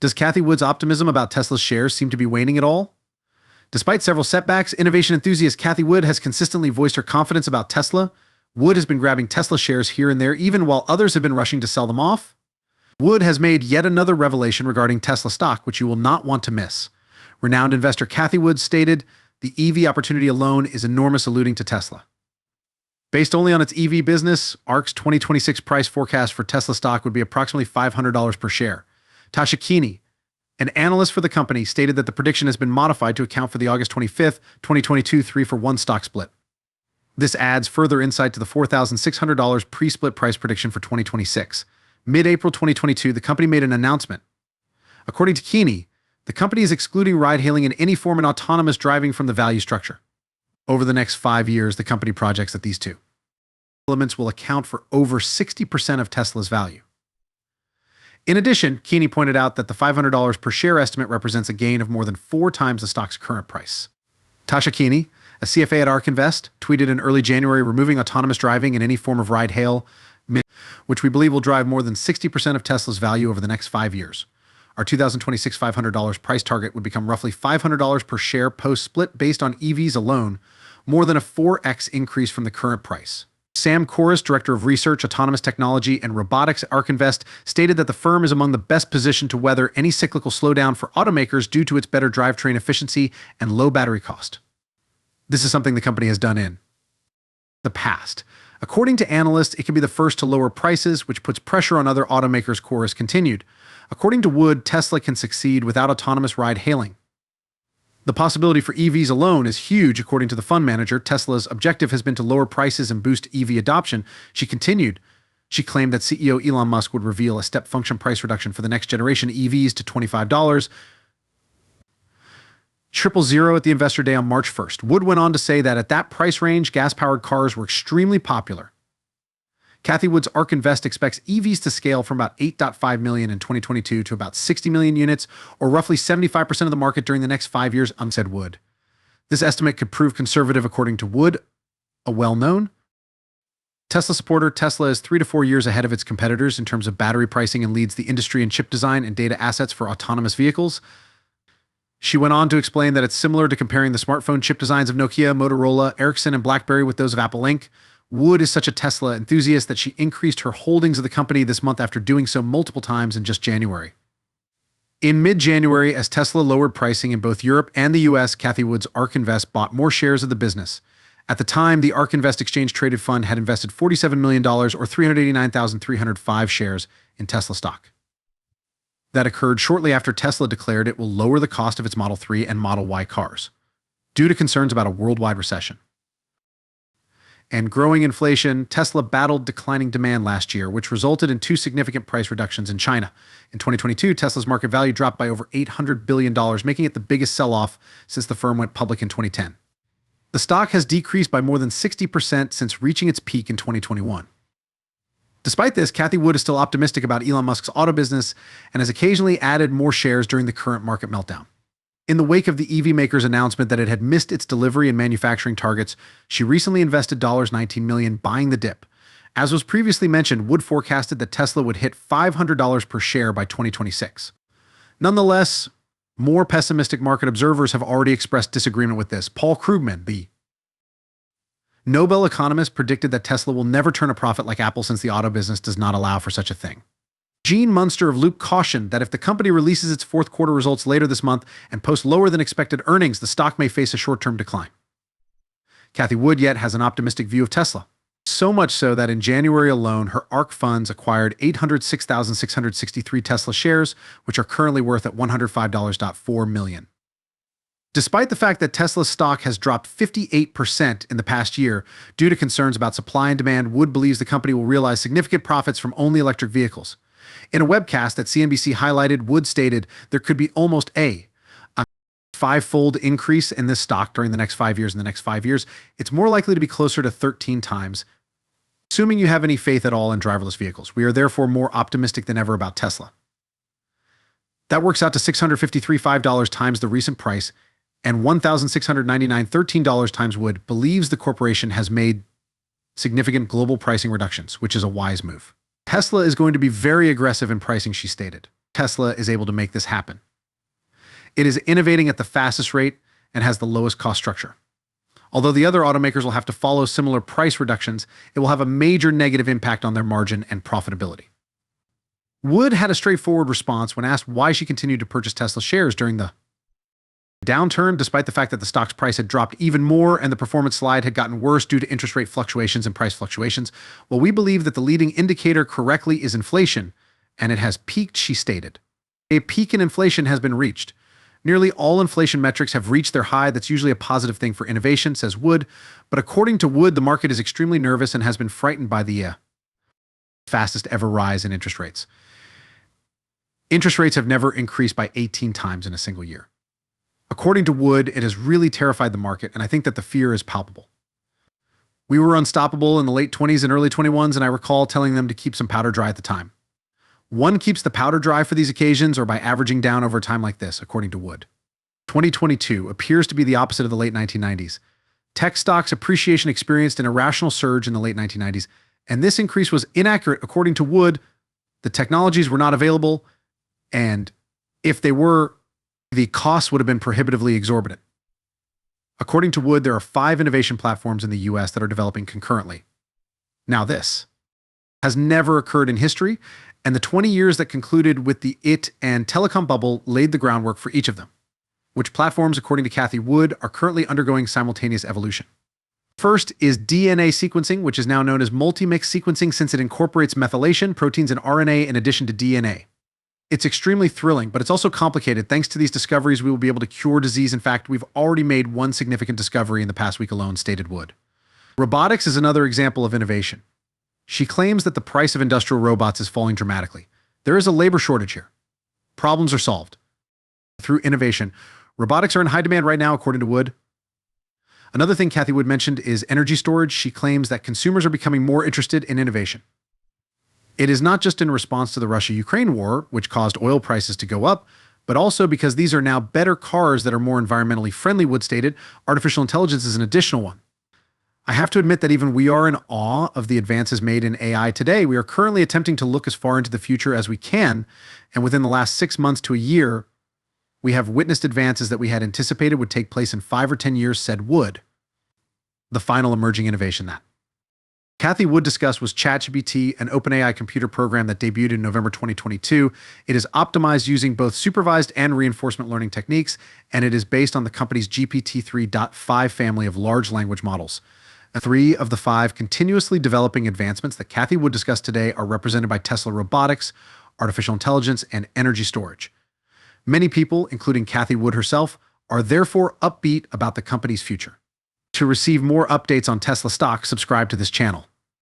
Does Cathie Wood's optimism about Tesla's shares seem to be waning at all? Despite several setbacks, innovation enthusiast Cathie Wood has consistently voiced her confidence about Tesla. Wood has been grabbing Tesla shares here and there, even while others have been rushing to sell them off. Wood has made yet another revelation regarding Tesla stock, which you will not want to miss. Renowned investor Cathie Wood stated, "The EV opportunity alone is enormous," alluding to Tesla. Based only on its EV business, ARK's 2026 price forecast for Tesla stock would be approximately $500 per share. Tasha Keeney, an analyst for the company, stated that the prediction has been modified to account for the August 25th, 2022 3-for-1 stock split. This adds further insight to the $4,600 pre-split price prediction for 2026. Mid-April 2022, the company made an announcement. According to Keeney, the company is excluding ride-hailing in any form and autonomous driving from the value structure. Over the next 5 years, the company projects that these two elements will account for over 60% of Tesla's value. In addition, Keeney pointed out that the $500 per share estimate represents a gain of more than 4 times the stock's current price. Tasha Keeney, a CFA at ARK Invest, tweeted in early January, removing autonomous driving in any form of ride-hail, which we believe will drive more than 60% of Tesla's value over the next 5 years. Our 2026 $500 price target would become roughly $500 per share post-split based on EVs alone, more than a 4x increase from the current price. Sam Corris, Director of Research, Autonomous Technology, and Robotics at ARK Invest, stated that the firm is among the best positioned to weather any cyclical slowdown for automakers due to its better drivetrain efficiency and low battery cost. This is something the company has done in the past. According to analysts, it can be the first to lower prices, which puts pressure on other automakers, Corris continued. According to Wood, Tesla can succeed without autonomous ride-hailing. The possibility for EVs alone is huge, according to the fund manager. Tesla's objective has been to lower prices and boost EV adoption. She continued. She claimed that CEO Elon Musk would reveal a step function price reduction for the next generation EVs to $25, 000 at the Investor Day on March 1st. Wood went on to say that at that price range, gas-powered cars were extremely popular. Cathie Wood's ARK Invest expects EVs to scale from about 8.5 million in 2022 to about 60 million units, or roughly 75% of the market during the next 5 years, said Wood. This estimate could prove conservative, according to Wood, a well-known Tesla supporter. Tesla is 3 to 4 years ahead of its competitors in terms of battery pricing and leads the industry in chip design and data assets for autonomous vehicles. She went on to explain that it's similar to comparing the smartphone chip designs of Nokia, Motorola, Ericsson, and BlackBerry with those of Apple Inc. Wood is such a Tesla enthusiast that she increased her holdings of the company this month after doing so multiple times in just January. In mid-January, as Tesla lowered pricing in both Europe and the US, Cathie Wood's ARK Invest bought more shares of the business. At the time, the ARK Invest exchange-traded fund had invested $47 million, or 389,305 shares, in Tesla stock. That occurred shortly after Tesla declared it will lower the cost of its Model 3 and Model Y cars, due to concerns about a worldwide recession and growing inflation. Tesla battled declining demand last year, which resulted in 2 significant price reductions in China. In 2022, Tesla's market value dropped by over $800 billion, making it the biggest sell-off since the firm went public in 2010. The stock has decreased by more than 60% since reaching its peak in 2021. Despite this, Cathie Wood is still optimistic about Elon Musk's auto business and has occasionally added more shares during the current market meltdown. In the wake of the EV maker's announcement that it had missed its delivery and manufacturing targets, she recently invested $19 million buying the dip. As was previously mentioned, Wood forecasted that Tesla would hit $500 per share by 2026. Nonetheless, more pessimistic market observers have already expressed disagreement with this. Paul Krugman, the Nobel economist, predicted that Tesla will never turn a profit like Apple since the auto business does not allow for such a thing. Gene Munster of Loop cautioned that if the company releases its fourth quarter results later this month and posts lower than expected earnings, the stock may face a short-term decline. Cathie Wood yet has an optimistic view of Tesla. So much so that in January alone, her ARK funds acquired 806,663 Tesla shares, which are currently worth at $105.4 million. Despite the fact that Tesla's stock has dropped 58% in the past year due to concerns about supply and demand, Wood believes the company will realize significant profits from only electric vehicles. In a webcast that CNBC highlighted, Wood stated there could be almost a 5-fold increase in this stock during the next 5 years. In the next 5 years, it's more likely to be closer to 13 times, assuming you have any faith at all in driverless vehicles. We are therefore more optimistic than ever about Tesla. That works out to $653.5 times the recent price, and $1,699.13 times Wood believes the corporation has made significant global pricing reductions, which is a wise move. Tesla is going to be very aggressive in pricing, she stated. Tesla is able to make this happen. It is innovating at the fastest rate and has the lowest cost structure. Although the other automakers will have to follow similar price reductions, it will have a major negative impact on their margin and profitability. Wood had a straightforward response when asked why she continued to purchase Tesla shares during the downturn, despite the fact that the stock's price had dropped even more and the performance slide had gotten worse due to interest rate fluctuations and price fluctuations. Well, we believe that the leading indicator correctly is inflation, and it has peaked, she stated. A peak in inflation has been reached. Nearly all inflation metrics have reached their high. That's usually a positive thing for innovation, says Wood. But according to Wood, the market is extremely nervous and has been frightened by the fastest ever rise in interest rates. Interest rates have never increased by 18 times in a single year. According to Wood, it has really terrified the market, and I think that the fear is palpable. We were unstoppable in the late 20s and early 21s, and I recall telling them to keep some powder dry at the time. One keeps the powder dry for these occasions or by averaging down over a time like this, according to Wood. 2022 appears to be the opposite of the late 1990s. Tech stocks appreciation experienced an irrational surge in the late 1990s, and this increase was inaccurate. According to Wood, the technologies were not available, and if they were, the costs would have been prohibitively exorbitant. According to Wood, there are 5 innovation platforms in the US that are developing concurrently. Now this has never occurred in history, and the 20 years that concluded with the IT and telecom bubble laid the groundwork for each of them, which platforms, according to Cathie Wood, are currently undergoing simultaneous evolution. First is DNA sequencing, which is now known as multi-mix sequencing since it incorporates methylation, proteins, and RNA in addition to DNA. It's extremely thrilling, but it's also complicated. Thanks to these discoveries, we will be able to cure disease. In fact, we've already made one significant discovery in the past week alone, stated Wood. Robotics is another example of innovation. She claims that the price of industrial robots is falling dramatically. There is a labor shortage here. Problems are solved through innovation. Robotics are in high demand right now, according to Wood. Another thing Cathie Wood mentioned is energy storage. She claims that consumers are becoming more interested in innovation. It is not just in response to the Russia-Ukraine war, which caused oil prices to go up, but also because these are now better cars that are more environmentally friendly, Wood stated. Artificial intelligence is an additional one. I have to admit that even we are in awe of the advances made in AI today. We are currently attempting to look as far into the future as we can, and within the last 6 months to a year, we have witnessed advances that we had anticipated would take place in 5 or 10 years, said Wood. The final emerging innovation that Cathie Wood discussed was ChatGPT, an OpenAI computer program that debuted in November 2022. It is optimized using both supervised and reinforcement learning techniques, and it is based on the company's GPT-3.5 family of large language models. 3 of the 5 continuously developing advancements that Cathie Wood discussed today are represented by Tesla robotics, artificial intelligence, and energy storage. Many people, including Cathie Wood herself, are therefore upbeat about the company's future. To receive more updates on Tesla stock, subscribe to this channel.